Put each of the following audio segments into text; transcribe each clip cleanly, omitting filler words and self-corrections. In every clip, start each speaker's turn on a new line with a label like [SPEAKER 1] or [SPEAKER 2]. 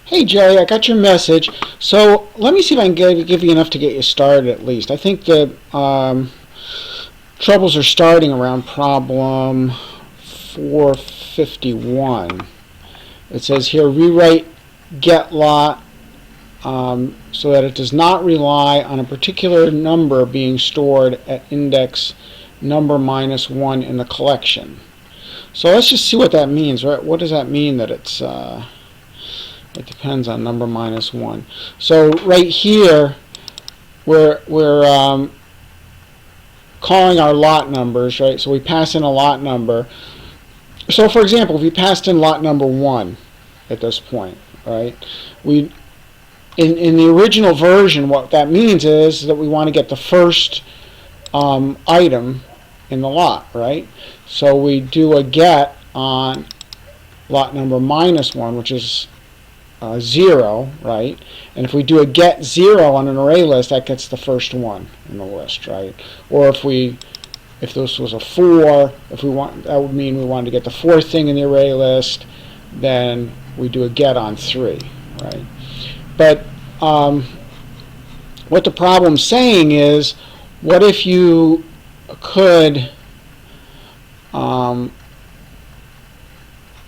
[SPEAKER 1] Hey Jerry, I got your message. So let me see if I can give you enough to get you started at least. I think the troubles are starting around problem 451. It says here, rewrite get lot so that it does not rely on a particular number being stored at index number -1 in the collection. So let's just see what that means, right? What does that mean that it's it depends on number -1. So right here, we're calling our lot numbers, right? So we pass in a lot number. So for example, if we passed in lot number 1 at this point, right? In the original version, what that means is that we want to get the first item in the lot, right? So we do a get on lot number -1, which is 0, right? And if we do a get 0 on an array list, that gets the first one in the list, right? Or if this was a 4, that would mean we wanted to get the 4th thing in the array list, then we do a get on 3, right? But what the problem's saying is, what if you could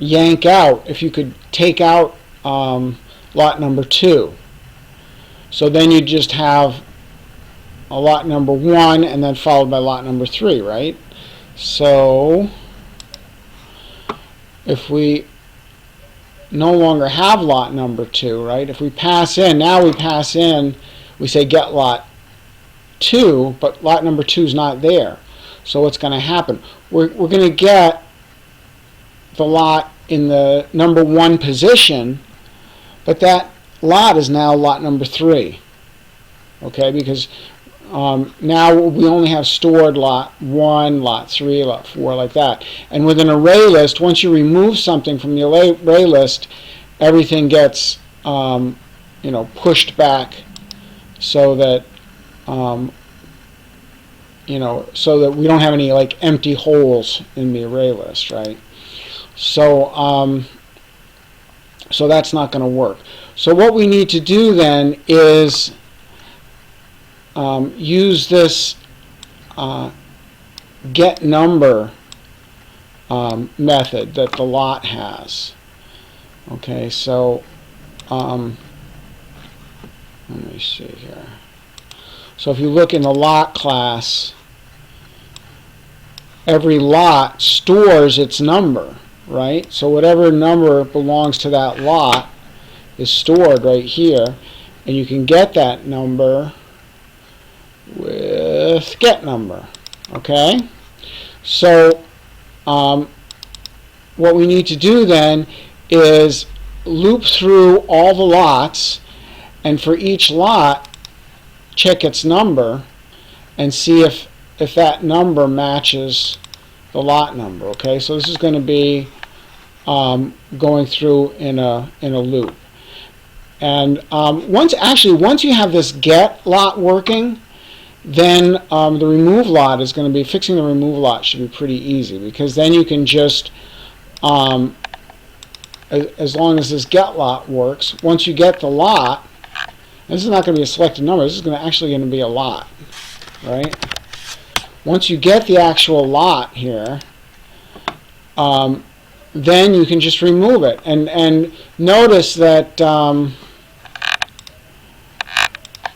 [SPEAKER 1] yank out, if you could take out lot number 2. So then you just have a lot number 1 and then followed by lot number 3, right? So if we no longer have lot number 2, right? If we pass in, now we pass in, we say get lot 2, but lot number 2 is not there. So what's going to happen? We're going to get the lot in the number 1 position, but that lot is now lot number 3. Okay, because now we only have stored lot 1, lot 3, lot 4, like that. And with an array list, once you remove something from the array list, everything gets pushed back so that so that we don't have any like empty holes in the array list, right? So so that's not going to work. So what we need to do then is use this get number method that the lot has. Okay, so let me see here. So if you look in the lot class, every lot stores its number, right? So whatever number belongs to that lot is stored right here, and you can get that number with get number. Okay, so what we need to do then is loop through all the lots, and for each lot check its number and see if that number matches the lot number. Okay, so this is going to be going through in a loop. And once you have this get lot working, then the remove lot is going to be, fixing the remove lot should be pretty easy, because then you can just, as long as this get lot works, once you get the lot, this is not going to be a selected number, this is actually going to be a lot, right? Once you get the actual lot here, then you can just remove it. And notice that,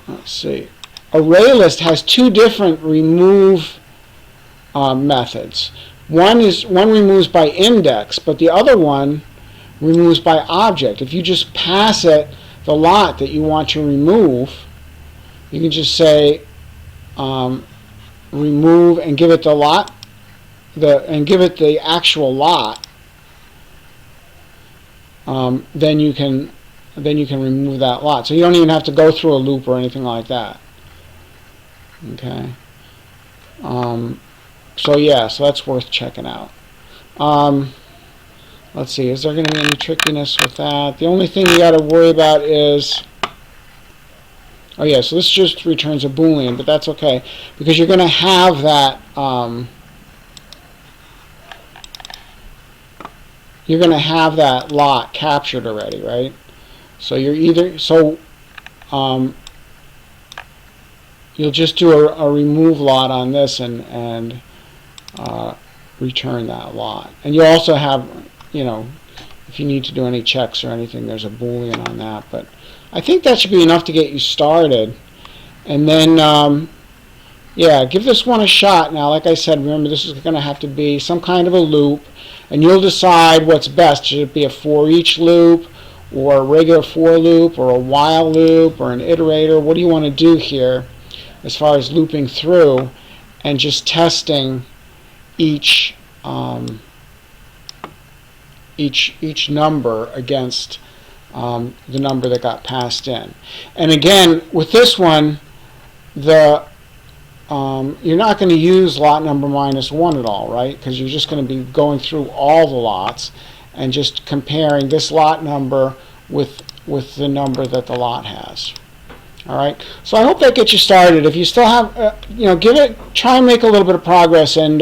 [SPEAKER 1] let's see, array list has 2 different remove methods. One removes by index, but the other one removes by object. If you just pass it the lot that you want to remove, you can just say remove and give it the lot, and give it the actual lot. Then you can remove that lot. So you don't even have to go through a loop or anything like that. Okay. So yeah, so that's worth checking out. Let's see, is there going to be any trickiness with that? The only thing you got to worry about is, oh yeah, so this just returns a Boolean, but that's okay, because you're going to have that lot captured already, right? So you're either you'll just do a remove lot on this and return that lot. And you also have, you know, if you need to do any checks or anything, there's a boolean on that. But I think that should be enough to get you started. And then yeah, give this one a shot. Now, like I said, remember this is going to have to be some kind of a loop, and you'll decide what's best. Should it be a for each loop, or a regular for loop, or a while loop, or an iterator? What do you want to do here as far as looping through and just testing each number against the number that got passed in? And again, with this one, you're not going to use lot number -1 at all, right? Because you're just going to be going through all the lots and just comparing this lot number with the number that the lot has. All right. So I hope that gets you started. If you still have, you know, try and make a little bit of progress. And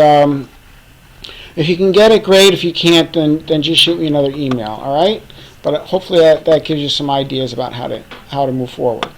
[SPEAKER 1] if you can get it, great. If you can't, then just shoot me another email. All right. But hopefully that gives you some ideas about how to move forward.